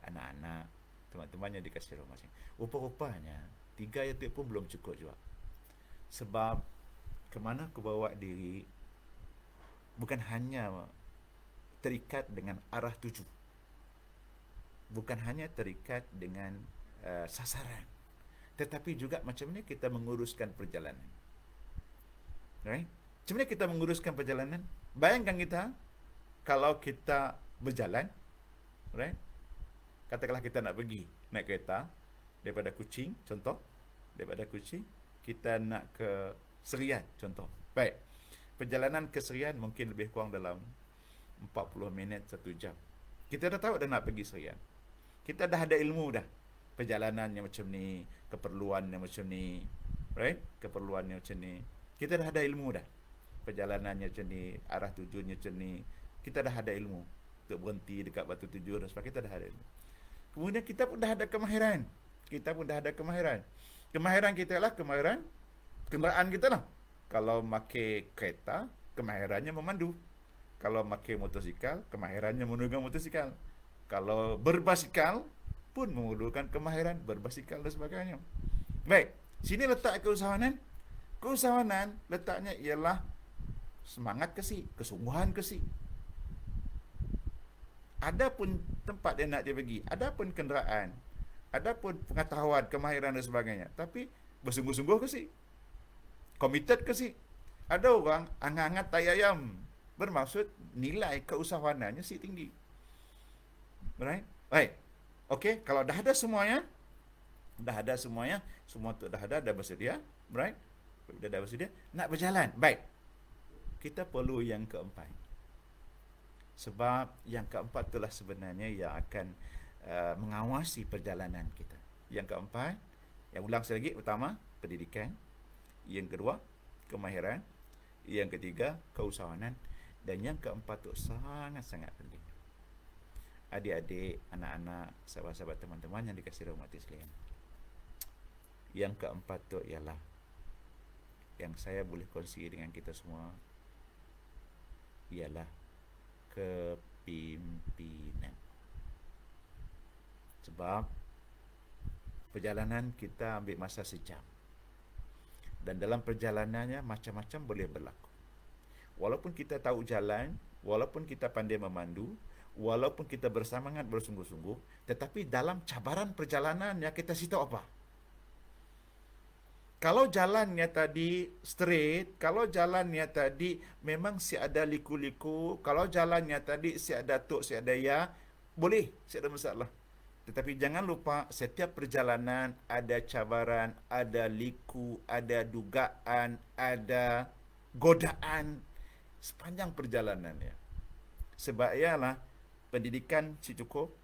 anak-anak, teman-teman yang dikasih rumah sini. Rupa-rupanya, tiga itu pun belum cukup juga. Sebab, kemana aku bawa diri, bukan hanya terikat dengan arah tuju. Bukan hanya terikat dengan sasaran. Tetapi juga macam mana kita menguruskan perjalanan. Right? Macam mana kita menguruskan perjalanan? Bayangkan kita, kalau kita berjalan, right? Katakanlah kita nak pergi naik kereta daripada Kuching, contoh. Daripada Kuching, kita nak ke Serian, contoh. Baik. Perjalanan ke Serian mungkin lebih kurang dalam 40 minit, 1 jam. Kita dah tahu dah nak pergi Serian. Kita dah ada ilmu dah. Perjalanannya macam ni, keperluannya macam ni. Right? Keperluannya macam ni. Kita dah ada ilmu dah. Perjalanannya macam ni, arah tujuannya macam ni. Kita dah ada ilmu. Untuk berhenti dekat batu tujuan dan sebagainya, kita dah ada ilmu. Kemudian kita pun dah ada kemahiran. Kemahiran kita lah kemahiran kenderaan kita lah. Kalau pakai kereta, kemahirannya memandu. Kalau pakai motosikal, kemahirannya menunggang motosikal. Kalau berbasikal pun memerlukan kemahiran berbasikal dan sebagainya. Baik, sini letak keusahawanan. Keusahawanan letaknya ialah semangat kesih, kesungguhan kesih. Ada pun tempat dia nak dia pergi, ada pun kenderaan, ada pun pengetahuan, kemahiran dan sebagainya. Tapi bersungguh-sungguh kesih. Committed kesih. Ada orang angat-angat tai ayam. Bermaksud nilai keusahawanannya si tinggi. Right? Baik. Okey, kalau dah ada semuanya, semua tu dah ada bersedia, right? Dah bersedia, nak berjalan. Baik. Kita perlu yang keempat. Sebab yang keempat itulah sebenarnya yang akan mengawasi perjalanan kita. Yang keempat, yang ulang sekali lagi, pertama, pendidikan. Yang kedua, kemahiran. Yang ketiga, keusahawanan. Dan yang keempat itu sangat-sangat penting. Adik-adik, anak-anak, sahabat-sahabat, teman-teman yang dikasihi rahmati sekalian. Yang keempat itu ialah yang saya boleh kongsi dengan kita semua ialah kepimpinan. Sebab perjalanan kita ambil masa sejam. Dan dalam perjalanannya macam-macam boleh berlaku. Walaupun kita tahu jalan, walaupun kita pandai memandu, walaupun kita bersemangat bersungguh-sungguh, tetapi dalam cabaran perjalanan yang kita tahu apa? Kalau jalannya tadi straight, kalau jalannya tadi memang si ada liku-liku, kalau jalannya tadi si ada tuk, si ada ya, boleh, si ada masalah. Tetapi jangan lupa setiap perjalanan ada cabaran, ada liku, ada dugaan, ada godaan sepanjang perjalanannya. Sebab ialah pendidikan si cukup,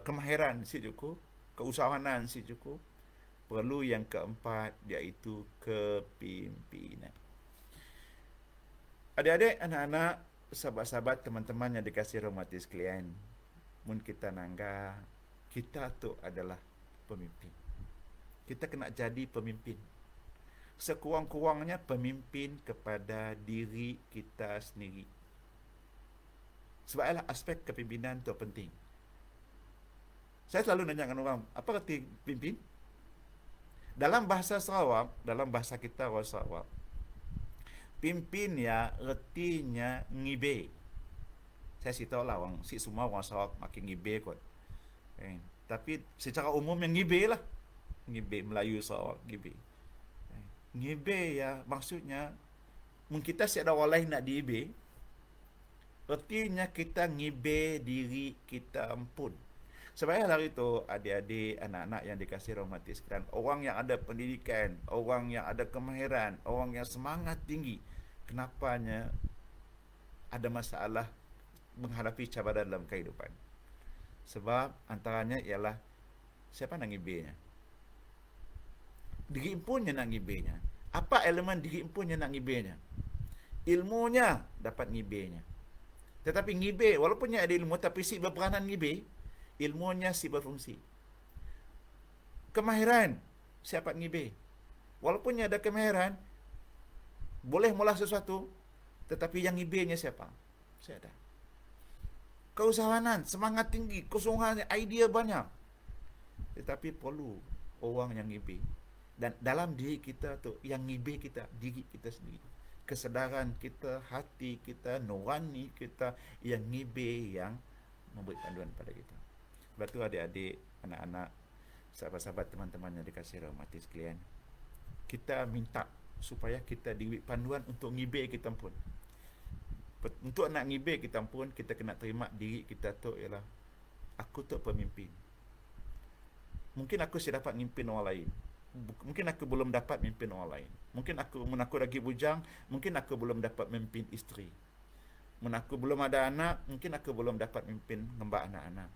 kemahiran si cukup, keusahawanan si cukup, perlu yang keempat iaitu kepimpinan. Adik-adik, anak-anak, sahabat-sahabat, teman-teman yang dikasihi rahmati sekalian, mun kita nangga, kita tu adalah pemimpin. Kita kena jadi pemimpin. Sekurang-kurangnya pemimpin kepada diri kita sendiri. Sebab ialah aspek kepimpinan tu penting. Saya selalu nanyakan orang, apa arti pimpin? Dalam bahasa Sarawak, dalam bahasa kita orang Sarawak, pimpin ya artinya ngibe. Saya tahu lah orang, semua orang Sarawak makin ngibe kot. Tapi secara umum yang ngibe lah. Ngibe, Melayu Sarawak, ngibe. Ngibe ya maksudnya, mungkin kita ada orang lain nak diibe, artinya kita ngibe diri kita pun. Sebab hari itu, adik-adik, anak-anak yang dikasihi rahmati sekalian, orang yang ada pendidikan, orang yang ada kemahiran, orang yang semangat tinggi, kenapanya ada masalah menghadapi cabaran dalam kehidupan? Sebab antaranya ialah siapa nak ngibenya? Diri impunnya nak ngibenya. Apa elemen diri impunnya nak ngibenya? Ilmunya dapat ngibenya. Tetapi ngibe, walaupun dia ada ilmu, tapi si berperanan ngibe, ilmunya si berfungsi. Kemahiran, siapa ngibe? Walaupun dia ada kemahiran, boleh mula sesuatu, tetapi yang ngibenya siapa? Saya ada. Keusahawanan, semangat tinggi, kesungguhan, idea banyak. Tetapi perlu orang yang ngibe. Dan dalam diri kita tu, yang ngibe kita, diri kita sendiri. Kesedaran kita, hati kita, nurani kita, yang ngibe, yang memberi panduan pada kita. Sebab tu adik-adik, anak-anak, sahabat-sahabat, teman-teman yang dikasihi rahmati sekalian, kita minta supaya kita diberi panduan untuk ngibe kita pun. Untuk nak ngibir kita pun, kita kena terima diri kita tu ialah aku tu pemimpin. Mungkin aku saya dapat mimpin orang lain. Mungkin aku belum dapat mimpin orang lain. Mungkin aku lagi bujang, mungkin aku belum dapat mimpin isteri. Aku belum ada anak, mungkin aku belum dapat mimpin ngembak anak-anak.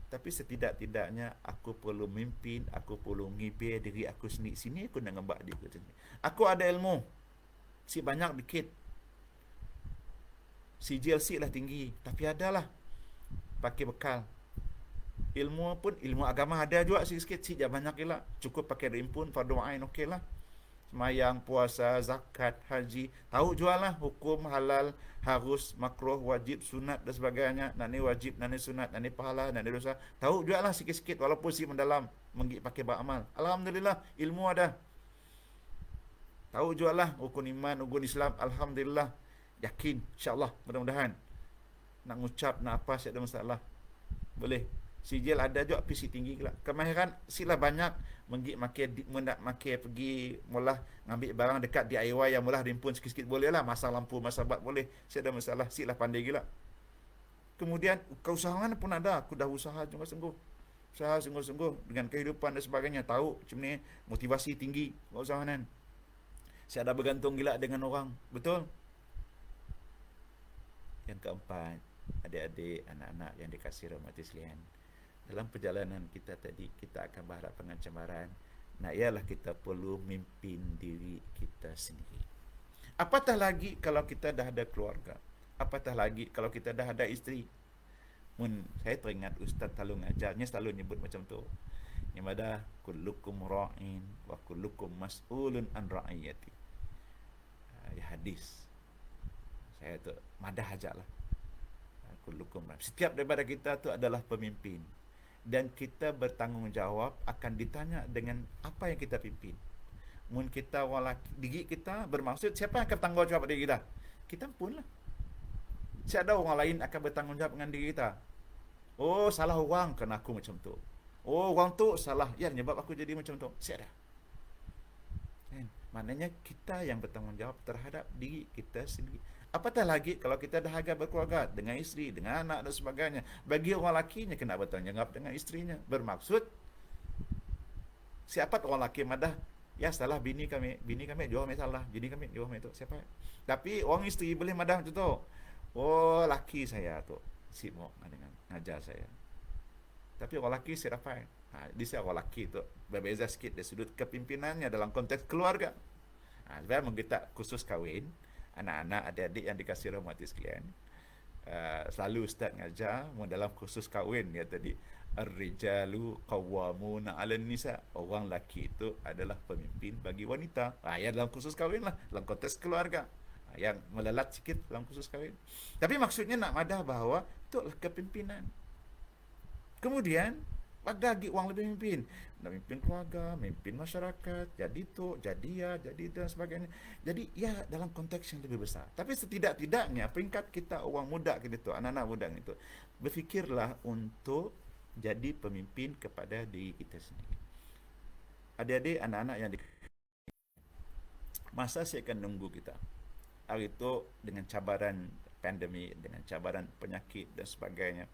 Tapi setidak-tidaknya aku perlu mimpin, aku perlu ngibir diri aku sendiri. Sini aku nak ngembak diri aku sendiri. Aku ada ilmu. Si banyak dikit. Si JLC lah tinggi, tapi adalah pakai bekal. Ilmu pun, ilmu agama ada juga sikit-sikit, si jangan banyak je lah. Cukup pakai rimpun, fardu ain okey lah. Semayang, puasa, zakat, haji. Tahu juga lah hukum halal, harus, makruh, wajib, sunat dan sebagainya. Nak ni wajib, nak ni sunat, nak ni pahala, nak ni dosa. Tahu juga lah sikit-sikit walaupun si mendalam. Pakai beramal. Alhamdulillah, ilmu ada. Tahu juga lah rukun iman, rukun Islam. Alhamdulillah. Yakin, insyaAllah, mudah-mudahan. Nak ngucap, nak apa, saya ada masalah. Boleh. Sijil ada juga PC tinggi pula. Kemahiran sila banyak makai pergi mula ngambil barang dekat DIY yang mula rimpun sikit-sikit boleh lah. Masang lampu, masang bat boleh. Saya ada masalah, sila pandai gila. Kemudian keusahaan pun ada. Aku dah usaha sungguh-sungguh. Usaha sungguh-sungguh dengan kehidupan dan sebagainya. Tahu macam ni, motivasi tinggi keusahaan. Saya ada bergantung gila dengan orang. Betul? Yang keempat, adik-adik, anak-anak yang dikasihi rahmati sekalian. Dalam perjalanan kita tadi, kita akan berhadap dengan cabaran. Nah, ialah kita perlu mimpin diri kita sendiri. Apatah lagi kalau kita dah ada keluarga. Apatah lagi kalau kita dah ada isteri. Saya teringat Ustaz selalu ngajarnya, selalu nyebut macam tu. Yang ada, kullukum ra'in wa kullukum mas'ulun an ra'iyati. Hadis. Saya tu madah ajaklah. Kullukum ra'in. Setiap daripada kita tu adalah pemimpin. Dan kita bertanggungjawab akan ditanya dengan apa yang kita pimpin. Mungkin kita diri kita bermaksud siapa yang akan bertanggungjawab diri kita? Kita pun lah. Siapa orang lain akan bertanggungjawab dengan diri kita? Oh, salah orang kena aku macam tu. Oh, orang tu salah. Ya, sebab aku jadi macam tu. Siapa? Maknanya kita yang bertanggungjawab terhadap diri kita sendiri. Apatah lagi kalau kita dah agak berkeluarga dengan isteri, dengan anak dan sebagainya. Bagi orang lakinya kena bertanggungjawab dengan isterinya. Bermaksud siapa orang laki madah, ya salah bini kami jual salah, bini kami jual itu siapa? Tapi orang isteri boleh madah macam tu. Oh, laki saya tu sibuk dengan ngajar saya. Tapi orang laki saya dapat. Di sini orang laki tu berbeza sikit dari sudut kepimpinannya dalam konteks keluarga. Sebenarnya kita khusus kahwin, anak-anak, adik-adik yang dikasihi rahmati sekalian. Selalu Ustaz ngajar dalam khusus kahwin dia tadi, ar-rijalu qawwamuna 'alan nisa. Orang laki itu adalah pemimpin bagi wanita. Ya dalam khusus kahwin lah, dalam konteks keluarga. Yang melelat sikit dalam khusus kahwin. Tapi maksudnya nak madah bahawa itulah kepimpinan. Kemudian ada lagi orang lebih mimpin. Nak mimpin keluarga, mimpin masyarakat, jadi tu, jadi ya, jadi dan sebagainya. Jadi ya dalam konteks yang lebih besar. Tapi setidak-tidaknya peringkat kita orang muda kita tu, anak-anak muda itu, berfikirlah untuk jadi pemimpin kepada diri kita sendiri. Adik-adik, anak-anak yang masa saya akan nunggu kita. Hari itu dengan cabaran pandemik, dengan cabaran penyakit dan sebagainya.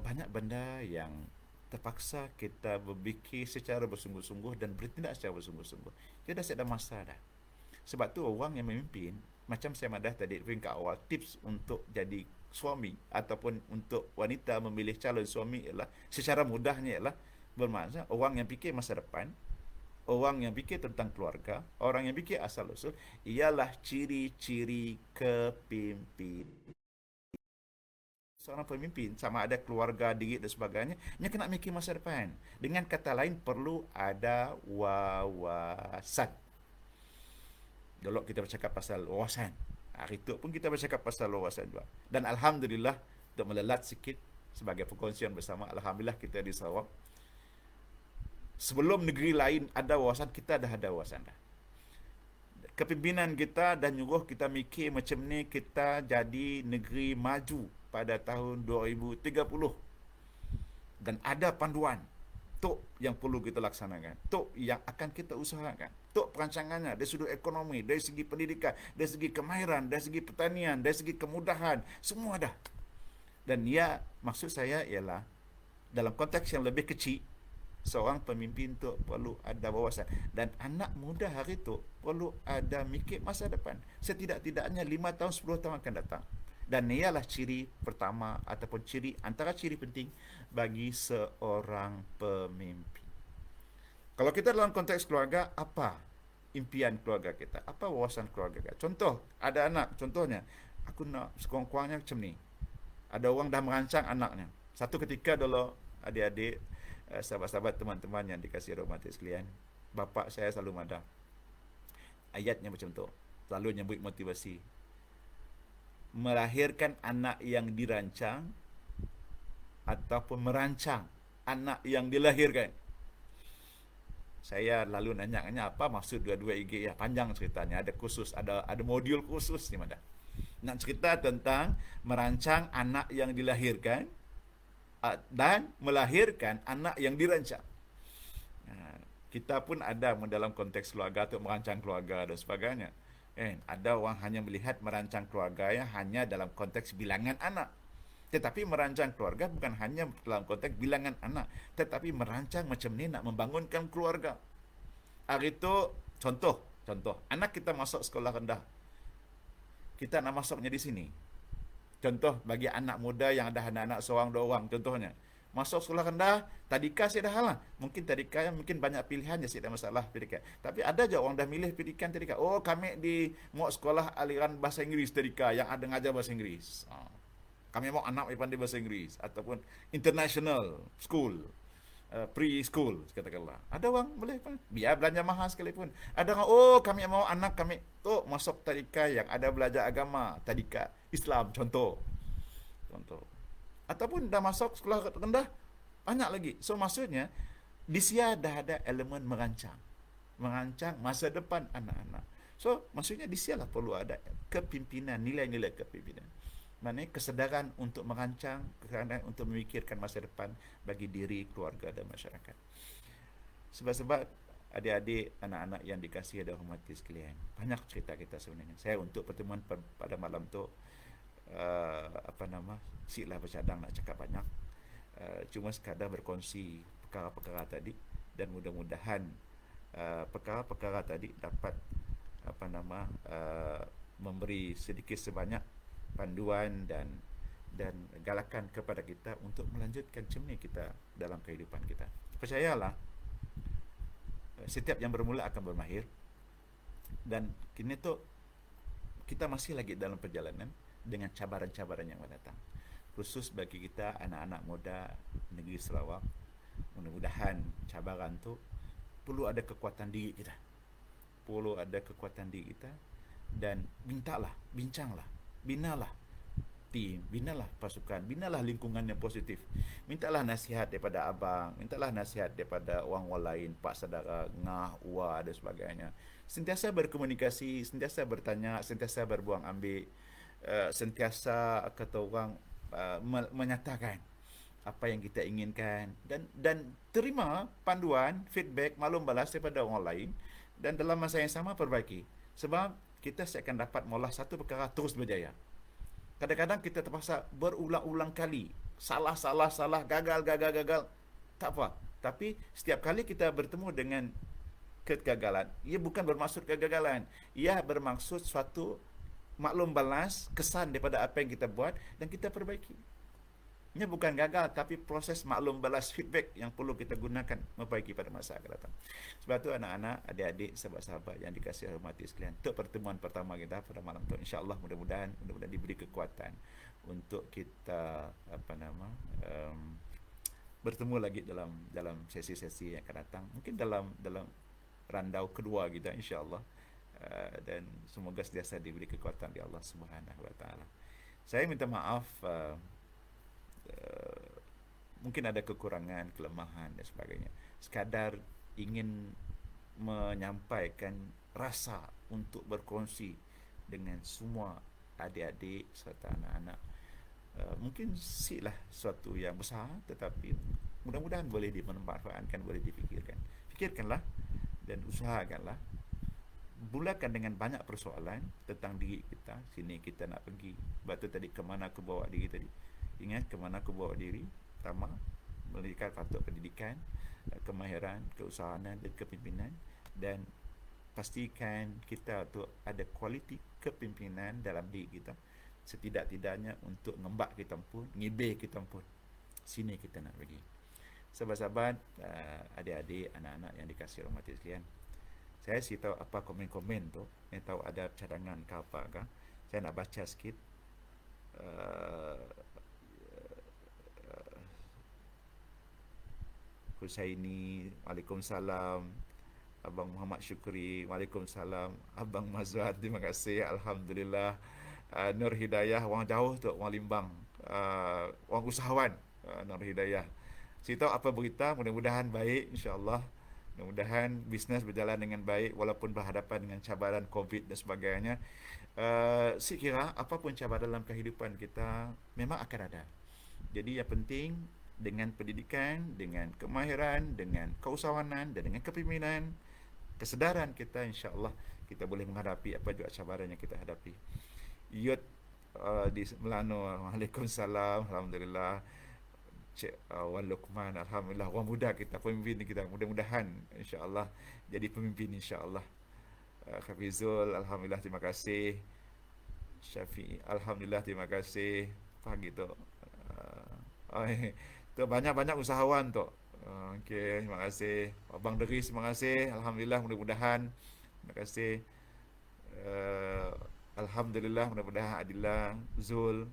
Banyak benda yang terpaksa kita berfikir secara bersungguh-sungguh dan bertindak secara bersungguh-sungguh. Dia dah ada masa dah. Sebab tu orang yang memimpin, macam saya madah tadi peringkat awal, tips untuk jadi suami ataupun untuk wanita memilih calon suami ialah secara mudahnya ialah bermakna orang yang fikir masa depan, orang yang fikir tentang keluarga, orang yang fikir asal usul, ialah ciri-ciri kepimpinan. Seorang pemimpin sama ada keluarga, diri dan sebagainya, dia kena mikir masa depan. Dengan kata lain, perlu ada wawasan. Dulu kita bercakap pasal wawasan. Hari itu pun kita bercakap pasal wawasan juga. Dan Alhamdulillah, untuk melelat sikit sebagai perkongsian bersama, Alhamdulillah kita di Sarawak. Sebelum negeri lain ada wawasan, kita dah ada wawasan dah. Kepimpinan kita dan nyuruh kita mikir macam ni, kita jadi negeri maju pada tahun 2030. Dan ada panduan. Tok yang perlu kita laksanakan. Tok yang akan kita usahakan. Tok perancangannya dari sudut ekonomi, dari segi pendidikan, dari segi kemahiran, dari segi pertanian, dari segi kemudahan, semua ada. Dan ya, maksud saya ialah dalam konteks yang lebih kecil, seorang pemimpin tu perlu ada wawasan, dan anak muda hari tu perlu ada mikir masa depan. Setidak-tidaknya 5 tahun 10 tahun akan datang. Dan ialah ciri pertama ataupun ciri antara ciri penting bagi seorang pemimpin. Kalau kita dalam konteks keluarga, apa impian keluarga kita? Apa wawasan keluarga kita? Contoh, ada anak, contohnya, aku nak sekurang-kurangnya macam ni. Ada orang dah merancang anaknya. Satu ketika dulu, adik-adik, sahabat-sahabat, teman-teman yang dikasihi rahmat sekalian, bapa saya selalu madah. Ayatnya macam tu. Selalu nyebut motivasi. Melahirkan anak yang dirancang ataupun merancang anak yang dilahirkan. Saya lalu nanya apa maksud dua-dua IG ya, panjang ceritanya, ada khusus, ada modul khusus ni mana. Nak cerita tentang merancang anak yang dilahirkan dan melahirkan anak yang dirancang. Kita pun ada dalam konteks keluarga untuk merancang keluarga dan sebagainya. Ada orang hanya melihat merancang keluarga yang hanya dalam konteks bilangan anak. Tetapi merancang keluarga bukan hanya dalam konteks bilangan anak, tetapi merancang macam ni nak membangunkan keluarga. Hari itu contoh, anak kita masuk sekolah rendah. Kita nak masuknya di sini. Contoh bagi anak muda yang ada anak-anak seorang dua orang contohnya. Masuk sekolah rendah, tadika saya dah halang. Mungkin tadika yang mungkin banyak pilihan je, tidak masalah tadika. Tapi ada je orang dah milih pendidikan tadika. Oh, kami di mau sekolah aliran bahasa Inggeris tadika yang ada ngajar bahasa Inggeris. Kami mau anak pandai bahasa Inggeris ataupun international school, preschool katakanlah. Ada orang boleh biar belanja mahal sekalipun. Ada orang kami mau anak kami masuk tadika yang ada belajar agama, tadika Islam contoh. Ataupun dah masuk sekolah rendah, banyak lagi. So maksudnya di sini dah ada elemen merancang masa depan anak-anak. So maksudnya di sini lah perlu ada kepimpinan, nilai-nilai kepimpinan. Maknanya kesedaran untuk merancang, kesedaran untuk memikirkan masa depan bagi diri, keluarga dan masyarakat. Sebab adik-adik, anak-anak yang dikasihi dan hormati sekalian, banyak cerita kita sebenarnya. Saya untuk pertemuan pada malam tu siklah bercadang nak cakap banyak, cuma sekadar berkongsi perkara-perkara tadi, dan mudah-mudahan perkara-perkara tadi dapat memberi sedikit sebanyak panduan dan galakan kepada kita untuk melanjutkan cermin kita dalam kehidupan kita. Percayalah, setiap yang bermula akan bermahir, dan kini tu kita masih lagi dalam perjalanan dengan cabaran-cabaran yang akan datang. Khusus bagi kita anak-anak muda negeri Sarawak, mudah-mudahan cabaran tu perlu ada kekuatan diri kita. Dan bincanglah, binalah tim, binalah pasukan, binalah lingkungan yang positif. Mintalah nasihat daripada abang, mintalah nasihat daripada orang-orang lain, pak saudara, ngah, uwa dan sebagainya. Sentiasa berkomunikasi, sentiasa bertanya, sentiasa berbuang ambil, sentiasa kata orang menyatakan apa yang kita inginkan, dan terima panduan, feedback, maklum balas daripada orang lain, dan dalam masa yang sama perbaiki. Sebab kita akan dapat mengolah satu perkara terus berjaya. Kadang-kadang kita terpaksa berulang-ulang kali salah, gagal, tak apa. Tapi setiap kali kita bertemu dengan kegagalan, ia bukan bermaksud kegagalan, ia bermaksud suatu maklum balas, kesan daripada apa yang kita buat dan kita perbaiki. Ini bukan gagal, tapi proses maklum balas, feedback yang perlu kita gunakan memperbaiki pada masa akan datang. Sebab tu anak-anak, adik-adik, sahabat-sahabat yang dikasihi hormati sekalian, untuk pertemuan pertama kita pada malam tu, insya-Allah mudah-mudahan diberi kekuatan untuk kita bertemu lagi dalam sesi-sesi yang akan datang. Mungkin dalam randau kedua kita, insya-Allah. Dan semoga sentiasa diberi kekuatan di Allah Subhanahu Wa Taala. Saya minta maaf, mungkin ada kekurangan, kelemahan dan sebagainya. Sekadar ingin menyampaikan rasa untuk berkongsi dengan semua adik-adik serta anak-anak. Mungkin siklah suatu yang besar, tetapi mudah-mudahan boleh dimanfaatkan, boleh dipikirkan. Fikirkanlah dan usahakanlah. Mulakan dengan banyak persoalan tentang diri kita. Sini kita nak pergi. Sebab tu tadi, kemana aku bawa diri tadi. Ingat, kemana aku bawa diri. Pertama, melihat patut pendidikan, kemahiran, keusahawanan dan kepimpinan. Dan pastikan kita tu ada kualiti kepimpinan dalam diri kita. Setidak-tidaknya untuk ngembak kita pun, ngibih kita pun. Sini kita nak pergi. Sahabat-sahabat, adik-adik, anak-anak yang dikasihi rahmati sekalian, saya sih tahu apa komen-komen tu, saya tahu ada cadangan ke apa ke. Saya nak baca sikit. Husaini, Waalaikumsalam. Abang Muhammad Syukri, Waalaikumsalam. Abang Mazwat, terima kasih, Alhamdulillah. Nur Hidayah, orang jauh tu, orang Limbang, orang usahawan, Nur Hidayah. Saya tahu apa berita, mudah-mudahan baik, insya-Allah. Mudah-mudahan bisnes berjalan dengan baik walaupun berhadapan dengan cabaran COVID dan sebagainya. Saya kira apapun cabaran dalam kehidupan kita memang akan ada. Jadi yang penting dengan pendidikan, dengan kemahiran, dengan keusahawanan dan dengan kepimpinan, kesedaran kita, insya-Allah kita boleh menghadapi apa juga cabaran yang kita hadapi. Yud di Melano, Waalaikumsalam, Alhamdulillah. Cik Wan Luqman, Alhamdulillah, orang muda kita, pemimpin kita, mudah-mudahan insya-Allah jadi pemimpin insya-Allah. Khafizul, Alhamdulillah, terima kasih. Syafi'i, Alhamdulillah, terima kasih. Pagi tu tu banyak-banyak usahawan tu. Okey, terima kasih. Abang Deris, terima kasih. Alhamdulillah, mudah-mudahan. Terima kasih. Alhamdulillah, mudah-mudahan Adillah, Zul.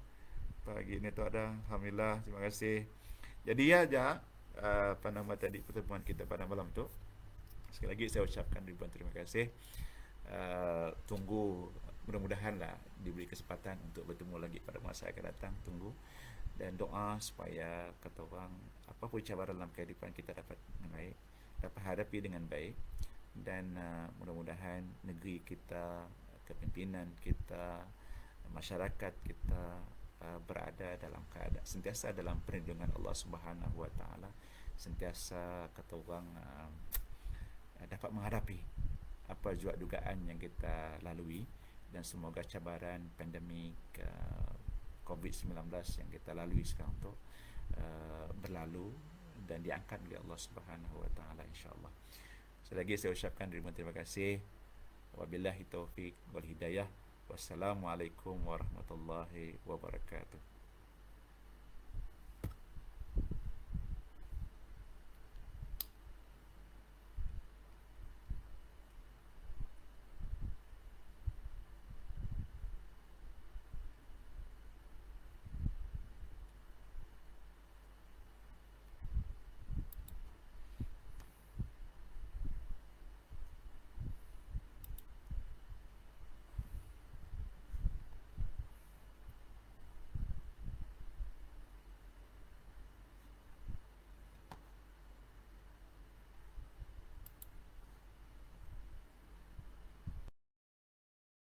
Pagi ni tu ada. Alhamdulillah, terima kasih. Jadi ya aja apa nama tadi pertemuan kita pada malam tu. Sekali lagi saya ucapkan ribuan terima kasih. Tunggu, mudah-mudahan lah diberi kesempatan untuk bertemu lagi pada masa akan datang. Tunggu dan doa supaya kata orang apa pun cabaran dalam kehidupan kita dapat baik, dapat hadapi dengan baik, dan mudah-mudahan negeri kita, kepimpinan kita, masyarakat kita berada dalam keadaan sentiasa dalam perlindungan Allah Subhanahu Wa Taala, sentiasa kata orang dapat menghadapi apa juga dugaan yang kita lalui, dan semoga cabaran pandemik COVID-19 yang kita lalui sekarang tu berlalu dan diangkat oleh Allah Subhanahu Wa Taala, insya-Allah. Selagi saya ucapkan ribuan terima kasih. Wabillahi taufik wal hidayah. Wassalamualaikum warahmatullahi wabarakatuh.